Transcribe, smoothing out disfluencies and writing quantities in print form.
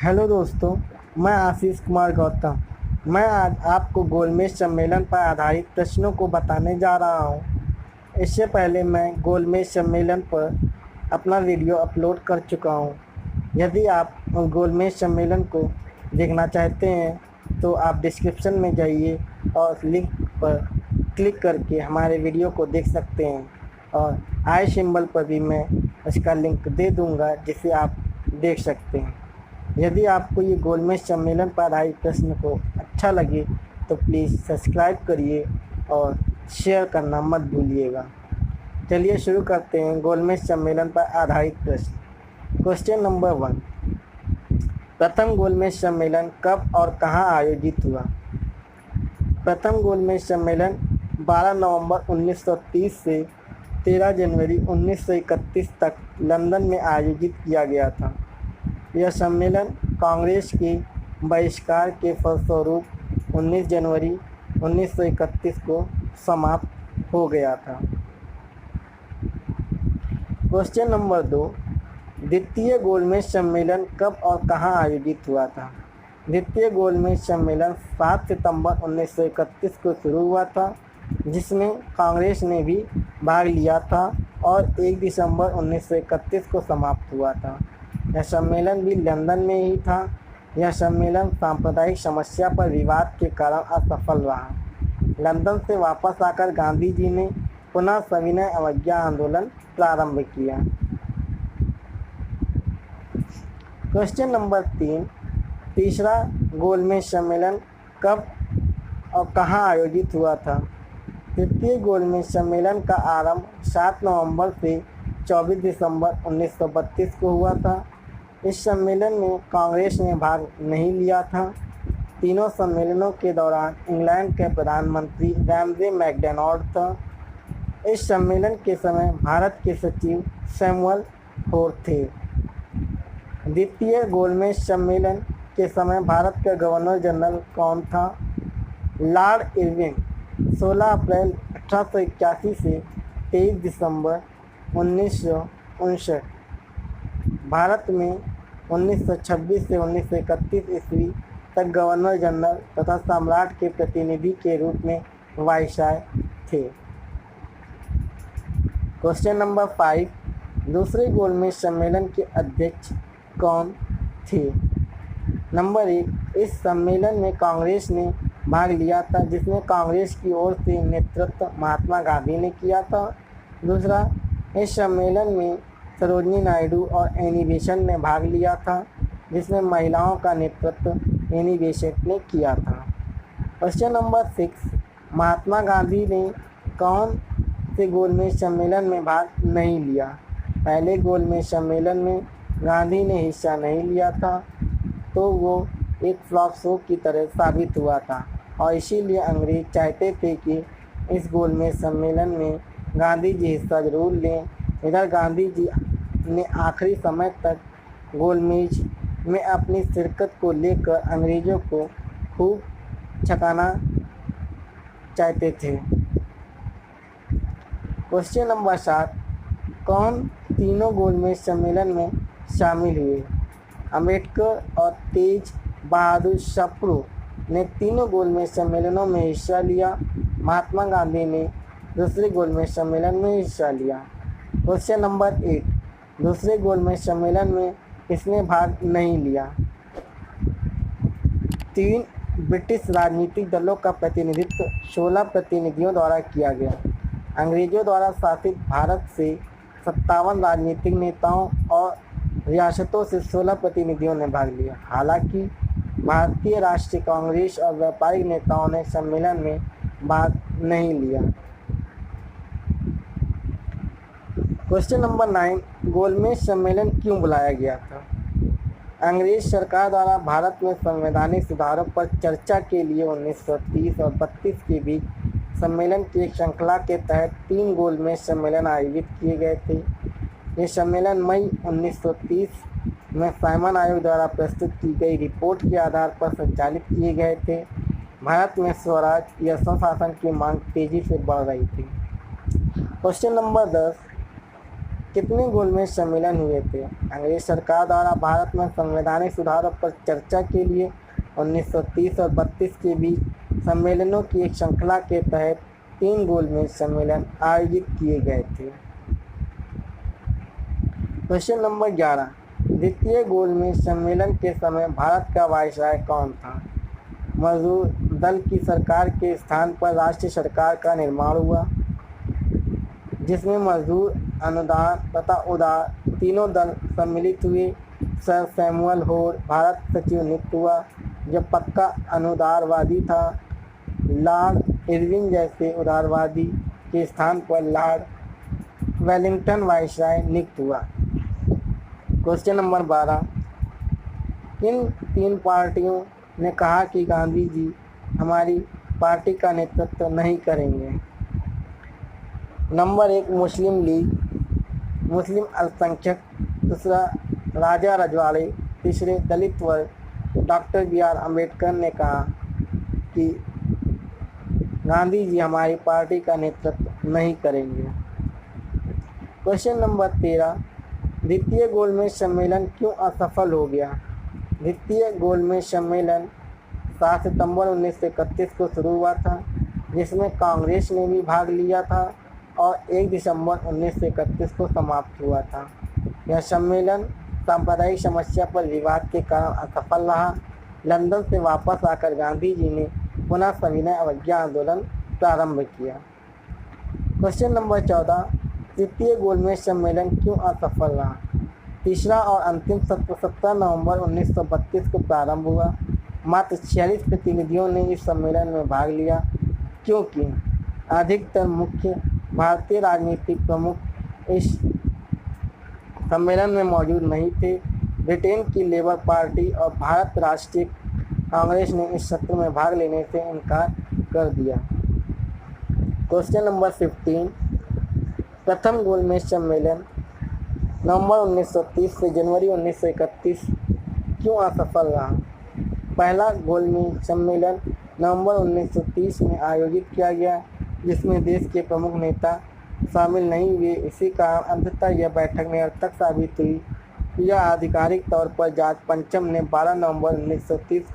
Hello दोस्तों, मैं आशीष कुमार गौतम। मैं आज आपको गोलमेज सम्मेलन पर आधारित प्रश्नों को बताने जा रहा हूँ। इससे पहले मैं गोलमेज सम्मेलन पर अपना वीडियो अपलोड कर चुका हूँ। यदि आप गोलमेज सम्मेलन को देखना चाहते हैं तो आप डिस्क्रिप्शन में जाइए और लिंक पर क्लिक करके हमारे वीडियो को देख सकते हैं, और आई सिंबल पर भी मैं इसका लिंक दे दूँगा जिसे आप देख सकते हैं। यदि आपको ये गोलमेज सम्मेलन पर आधारित प्रश्न को अच्छा लगे तो प्लीज़ सब्सक्राइब करिए और शेयर करना मत भूलिएगा। चलिए शुरू करते हैं गोलमेज सम्मेलन पर आधारित प्रश्न। क्वेश्चन नंबर 1, प्रथम गोलमेज सम्मेलन कब और कहाँ आयोजित हुआ? प्रथम गोलमेज सम्मेलन 12 नवंबर 1930 से 13 जनवरी 1931 तक लंदन में आयोजित किया गया था। यह सम्मेलन कांग्रेस के बहिष्कार के फलस्वरूप 19 जनवरी 1931 को समाप्त हो गया था। क्वेश्चन नंबर 2, द्वितीय गोलमेज सम्मेलन कब और कहाँ आयोजित हुआ था? द्वितीय गोलमेज सम्मेलन 7 सितंबर 1931 को शुरू हुआ था, जिसमें कांग्रेस ने भी भाग लिया था, और 1 दिसंबर 1931 को समाप्त हुआ था। यह सम्मेलन भी लंदन में ही था। यह सम्मेलन सांप्रदायिक समस्या पर विवाद के कारण असफल रहा। लंदन से वापस आकर गांधी जी ने पुनः सविनय अवज्ञा आंदोलन प्रारंभ किया। क्वेश्चन नंबर 3, तीसरा गोलमेज सम्मेलन कब और कहाँ आयोजित हुआ था? तृतीय गोलमेज सम्मेलन का आरंभ 7 नवंबर से 24 दिसंबर 1932 को हुआ था। इस सम्मेलन में कांग्रेस ने भाग नहीं लिया था। तीनों सम्मेलनों के दौरान इंग्लैंड के प्रधानमंत्री रैमजे मैकडोनाल्ड था। इस सम्मेलन के समय भारत के सचिव सैमुअल होर थे। द्वितीय गोलमेज सम्मेलन के समय भारत का गवर्नर जनरल कौन था? Lord Irwin. 16 अप्रैल 1881 से 23 दिसंबर 1959। भारत में 1926 से 1931 ईस्वी तक गवर्नर जनरल तथा सम्राट के प्रतिनिधि के रूप में वायसराय थे। क्वेश्चन नंबर 5, दूसरे गोलमेज सम्मेलन के अध्यक्ष कौन थे? नंबर 1, इस सम्मेलन में कांग्रेस ने भाग लिया था, जिसमें कांग्रेस की ओर से नेतृत्व महात्मा गांधी ने किया था। दूसरा, इस सम्मेलन में सरोजिनी नायडू और एनी बेसेंट ने भाग लिया था, जिसमें महिलाओं का नेतृत्व एनी बेसेंट ने किया था। क्वेश्चन नंबर 6, महात्मा गांधी ने कौन से गोलमेज सम्मेलन में भाग नहीं लिया? पहले गोलमेज सम्मेलन में गांधी ने हिस्सा नहीं लिया था, तो वो एक फ्लॉप शो की तरह साबित हुआ था, और इसीलिए अंग्रेज चाहते थे कि इस गोलमेज सम्मेलन में गांधी जी हिस्सा जरूर लें। इधर गांधी जी ने आखिरी समय तक गोलमेज में अपनी शिरकत को लेकर अंग्रेज़ों को खूब छकाना चाहते थे। क्वेश्चन नंबर 7, कौन तीनों गोलमेज सम्मेलन में शामिल हुए? अम्बेडकर और तेज बहादुर सप्रू ने तीनों गोलमेज सम्मेलनों में हिस्सा लिया। महात्मा गांधी ने दूसरे गोलमेज सम्मेलन में हिस्सा लिया। क्वेश्चन नंबर 8, दूसरे गोलमेज सम्मेलन में किसने भाग नहीं लिया? 3 ब्रिटिश राजनीतिक दलों का प्रतिनिधित्व 16 प्रतिनिधियों द्वारा किया गया। अंग्रेजों द्वारा शासित भारत से 57 राजनीतिक नेताओं और रियासतों से 16 प्रतिनिधियों ने भाग लिया। हालांकि भारतीय राष्ट्रीय कांग्रेस और व्यापारिक नेताओं ने सम्मेलन में भाग नहीं लिया। क्वेश्चन नंबर 9, गोलमेज सम्मेलन क्यों बुलाया गया था? अंग्रेज सरकार द्वारा भारत में संवैधानिक सुधारों पर चर्चा के लिए 1930 और 32 के बीच सम्मेलन की एक श्रृंखला के तहत 3 गोलमेज सम्मेलन आयोजित किए गए थे। ये सम्मेलन मई 1930 में साइमन आयोग द्वारा प्रस्तुत की गई रिपोर्ट के आधार पर संचालित किए गए थे। भारत में स्वराज या स्वशासन की मांग तेजी से बढ़ रही थी। क्वेश्चन नंबर 10, कितने गोलमेज सम्मेलन हुए थे? अंग्रेज सरकार द्वारा भारत में संवैधानिक सुधारों पर चर्चा के लिए 1930 और 32 के बीच सम्मेलनों की एक श्रृंखला के तहत 3 गोलमेज सम्मेलन आयोजित किए गए थे। क्वेश्चन नंबर 11, द्वितीय गोलमेज सम्मेलन के समय भारत का वायसराय कौन था? मजदूर दल की सरकार के स्थान पर राष्ट्रीय सरकार का निर्माण हुआ, जिसमें मजदूर, अनुदान तथा उदार तीनों दल सम्मिलित हुए। सर सैमुअल होड भारत सचिव नियुक्त हुआ, जो पक्का अनुदारवादी था। लॉर्ड इरविन जैसे उदारवादी के स्थान पर लॉर्ड वेलिंगटन वायसराय नियुक्त हुआ। क्वेश्चन नंबर 12, किन 3 पार्टियों ने कहा कि गांधी जी हमारी पार्टी का नेतृत्व नहीं करेंगे? नंबर 1 मुस्लिम लीग, मुस्लिम अल्पसंख्यक, दूसरा राजा रजवाड़े, तीसरे दलित वर्ग। डॉक्टर BR अम्बेडकर ने कहा कि गांधी जी हमारी पार्टी का नेतृत्व नहीं करेंगे। क्वेश्चन नंबर 13, द्वितीय गोलमेज सम्मेलन क्यों असफल हो गया? द्वितीय गोलमेज सम्मेलन 7 सितंबर 1931 को शुरू हुआ था, जिसमें कांग्रेस ने भी भाग लिया था, और 1 दिसंबर 1931 को समाप्त हुआ था। यह सम्मेलन सांप्रदायिक समस्या पर विवाद के कारण असफल रहा। लंदन से वापस आकर गांधी जी ने पुनः सविनय अवज्ञा आंदोलन प्रारंभ किया। क्वेश्चन नंबर 14, तृतीय गोलमेज सम्मेलन क्यों असफल रहा? तीसरा और अंतिम सत्र 17 नवंबर 1932 को प्रारंभ हुआ। मात्र 46 प्रतिनिधियों ने इस सम्मेलन में भाग लिया, क्योंकि अधिकतर मुख्य भारतीय राजनीतिक प्रमुख इस सम्मेलन में मौजूद नहीं थे। ब्रिटेन की लेबर पार्टी और भारत राष्ट्रीय कांग्रेस ने इस सत्र में भाग लेने से इनकार कर दिया। क्वेश्चन नंबर 15, प्रथम गोलमेज सम्मेलन नवंबर 1930 से जनवरी 1931 क्यों असफल रहा? पहला गोलमेज सम्मेलन नवंबर 1930 में आयोजित किया गया, जिसमें देश के प्रमुख नेता शामिल नहीं हुए। इसी कारण अंततः यह बैठक निरर्थक साबित हुई। यह आधिकारिक तौर पर जॉर्ज पंचम ने 12 नवंबर 1930 को